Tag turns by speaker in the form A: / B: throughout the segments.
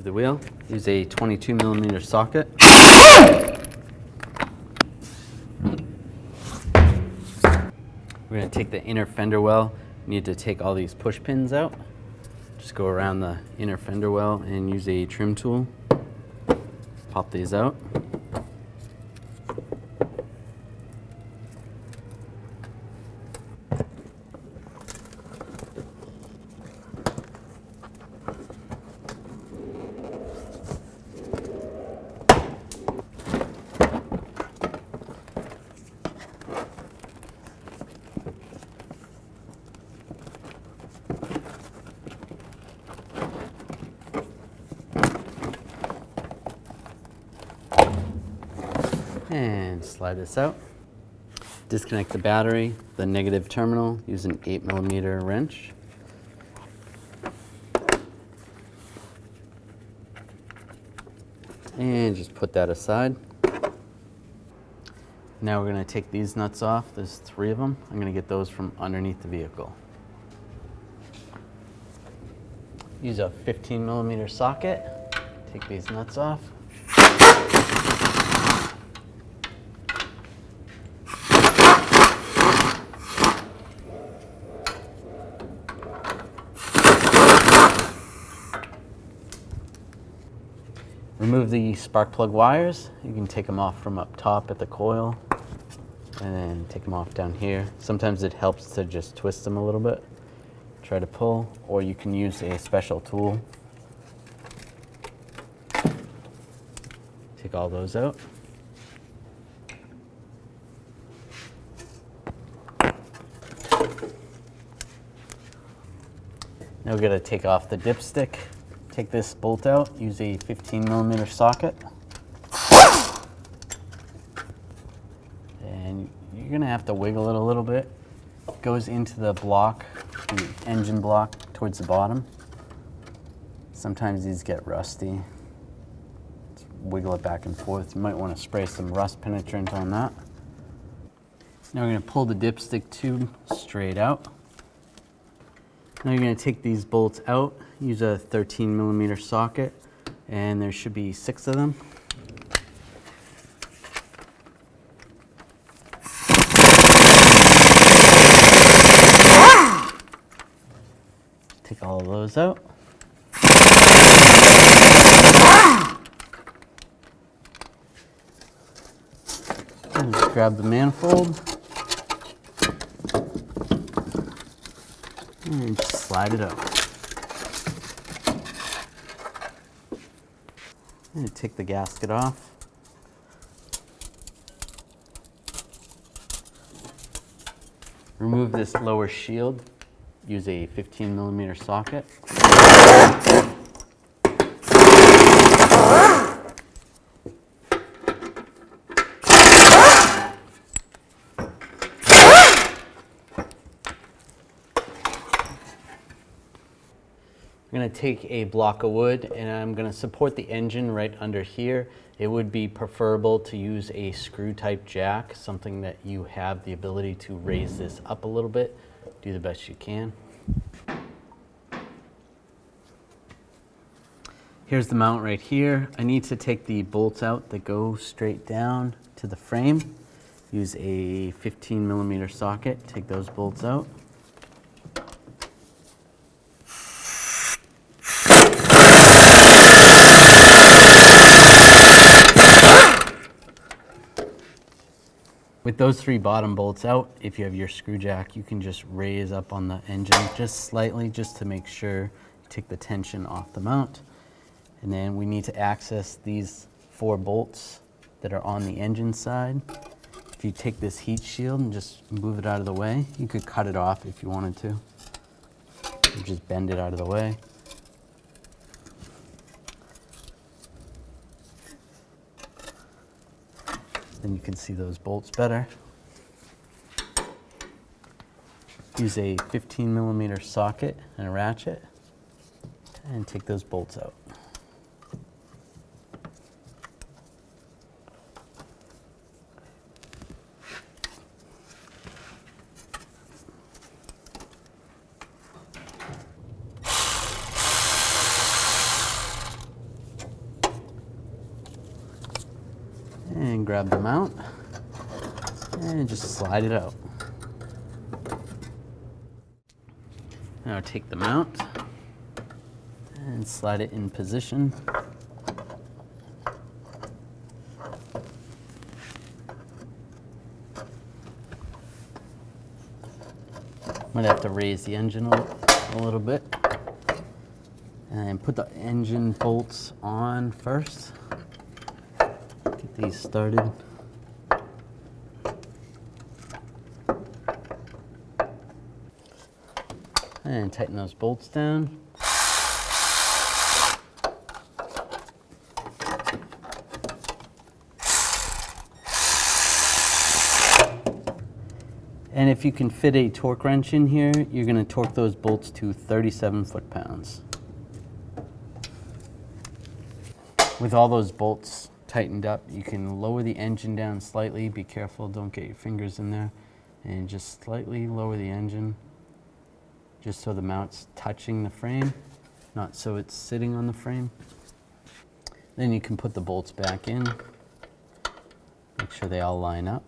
A: the wheel. Use a 22mm socket. We're going to take the inner fender well. We need to take all these push pins out. Just go around the inner fender well and use a trim tool. Pop these out. And slide this out. Disconnect the battery, the negative terminal, use an 8mm wrench. And just put that aside. Now we're going to take these nuts off. There's 3 of them. I'm going to get those from underneath the vehicle. Use a 15mm socket. Take these nuts off. Remove the spark plug wires. You can take them off from up top at the coil and then take them off down here. Sometimes it helps to just twist them a little bit. Try to pull, or you can use a special tool. Take all those out. Now we're going to take off the dipstick. Take this bolt out, use a 15mm socket. And you're going to have to wiggle it a little bit. It goes into the block, the engine block towards the bottom. Sometimes these get rusty. Just wiggle it back and forth. You might want to spray some rust penetrant on that. Now we're going to pull the dipstick tube straight out. Now you're going to take these bolts out, use a 13mm socket, and there should be 6 of them. Take all of those out. And just grab the manifold. And just slide it out. And take the gasket off. Remove this lower shield. Use a 15mm socket. I'm going to take a block of wood and I'm going to support the engine right under here. It would be preferable to use a screw type jack, something that you have the ability to raise this up a little bit. Do the best you can. Here's the mount right here. I need to take the bolts out that go straight down to the frame. Use a 15mm socket, take those bolts out. With those 3 bottom bolts out, if you have your screw jack, you can just raise up on the engine just slightly, just to make sure you take the tension off the mount. And then we need to access these 4 bolts that are on the engine side. If you take this heat shield and just move it out of the way, you could cut it off if you wanted to. Or just bend it out of the way. Then you can see those bolts better. Use a 15mm socket and a ratchet and take those bolts out. grab the mount and just slide it out. Now take the mount and slide it in position. Might have to raise the engine a little bit. And put the engine bolts on first. Get these started. And tighten those bolts down. And if you can fit a torque wrench in here, you're going to torque those bolts to 37 foot-pounds. With all those bolts tightened up, you can lower the engine down slightly. Be careful, don't get your fingers in there. And just slightly lower the engine, just so the mount's touching the frame, not so it's sitting on the frame. Then you can put the bolts back in. Make sure they all line up.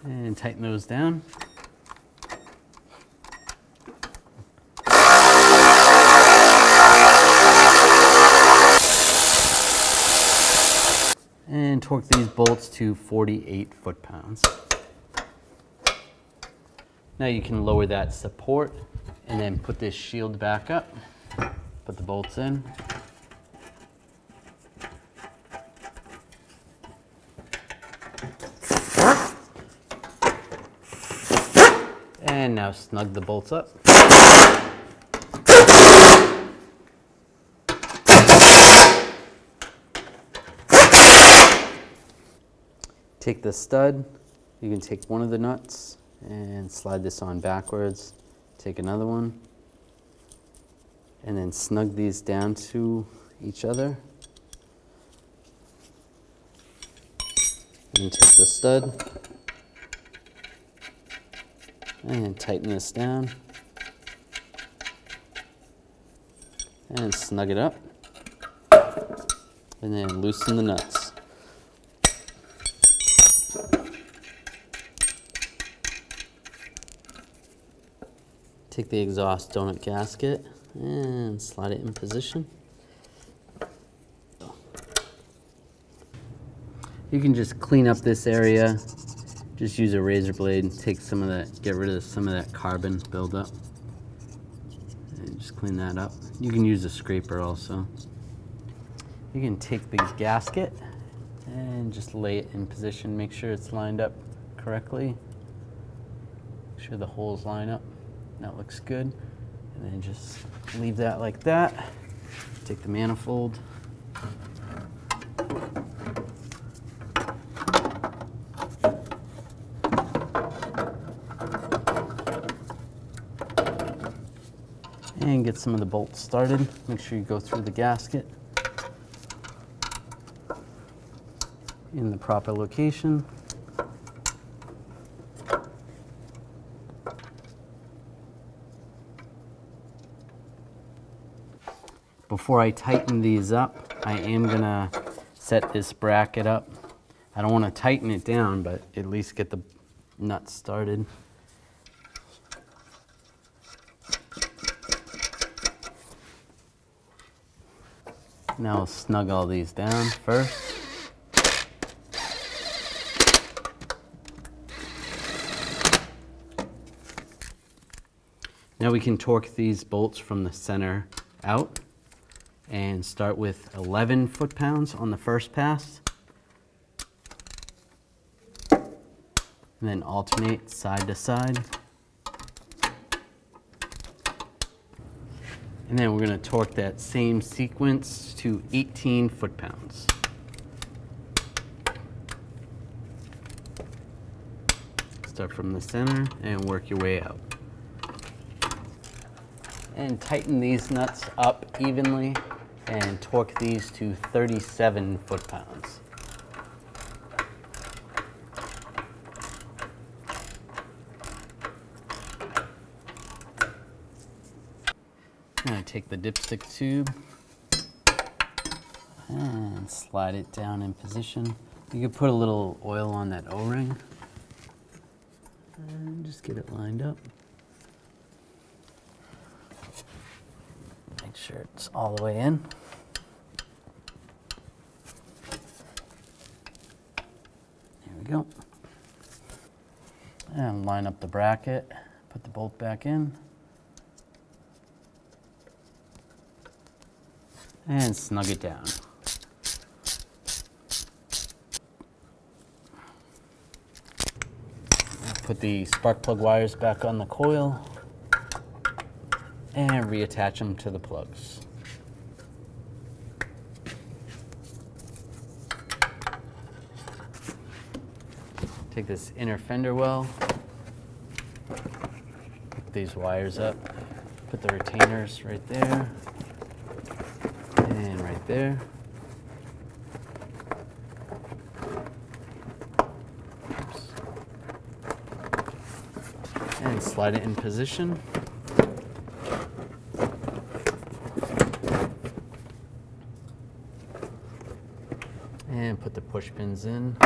A: And tighten those down. And torque these bolts to 48 foot-pounds. Now you can lower that support and then put this shield back up. Put the bolts in. And now snug the bolts up. Take the stud, you can take one of the nuts and slide this on backwards. Take another one and then snug these down to each other. And take the stud and tighten this down and snug it up and then loosen the nuts. Take the exhaust donut gasket and slide it in position. You can just clean up this area. Just use a razor blade, take some of that, get rid of some of that carbon buildup. And just clean that up. You can use a scraper also. You can take the gasket and just lay it in position. Make sure it's lined up correctly. Make sure the holes line up. That looks good. And then just leave that like that. Take the manifold. And get some of the bolts started. Make sure you go through the gasket in the proper location. Before I tighten these up, I am gonna set this bracket up. I don't want to tighten it down, but at least get the nuts started. Now I'll snug all these down first. Now we can torque these bolts from the center out and start with 11 foot-pounds on the first pass. And then alternate side to side. And then we're going to torque that same sequence to 18 foot-pounds. Start from the center and work your way out. And tighten these nuts up evenly and torque these to 37 foot-pounds. Now I take the dipstick tube and slide it down in position. You could put a little oil on that O-ring and just get it lined up. Make sure it's all the way in. There we go. And line up the bracket, put the bolt back in. And snug it down. Put the spark plug wires back on the coil and reattach them to the plugs. Take this inner fender well, hook these wires up, put the retainers right there and right there. And slide it in position. And put the push pins in.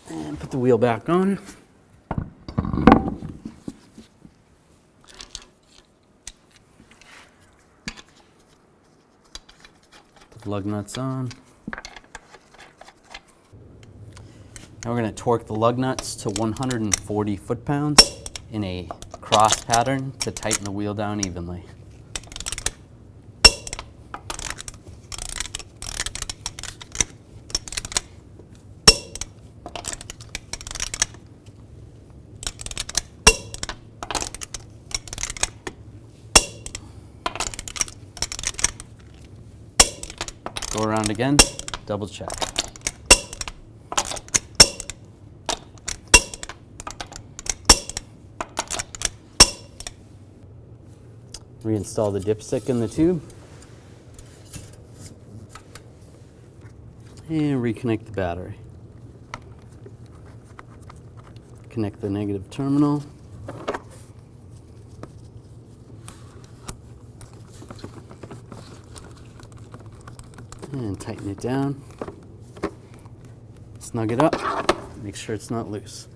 A: And put the wheel back on. Put the lug nuts on. Now we're going to torque the lug nuts to 140 foot-pounds in a cross pattern to tighten the wheel down evenly. Go around again, double check. Reinstall the dipstick in the tube. And reconnect the battery. Connect the negative terminal. And tighten it down. Snug it up. Make sure it's not loose.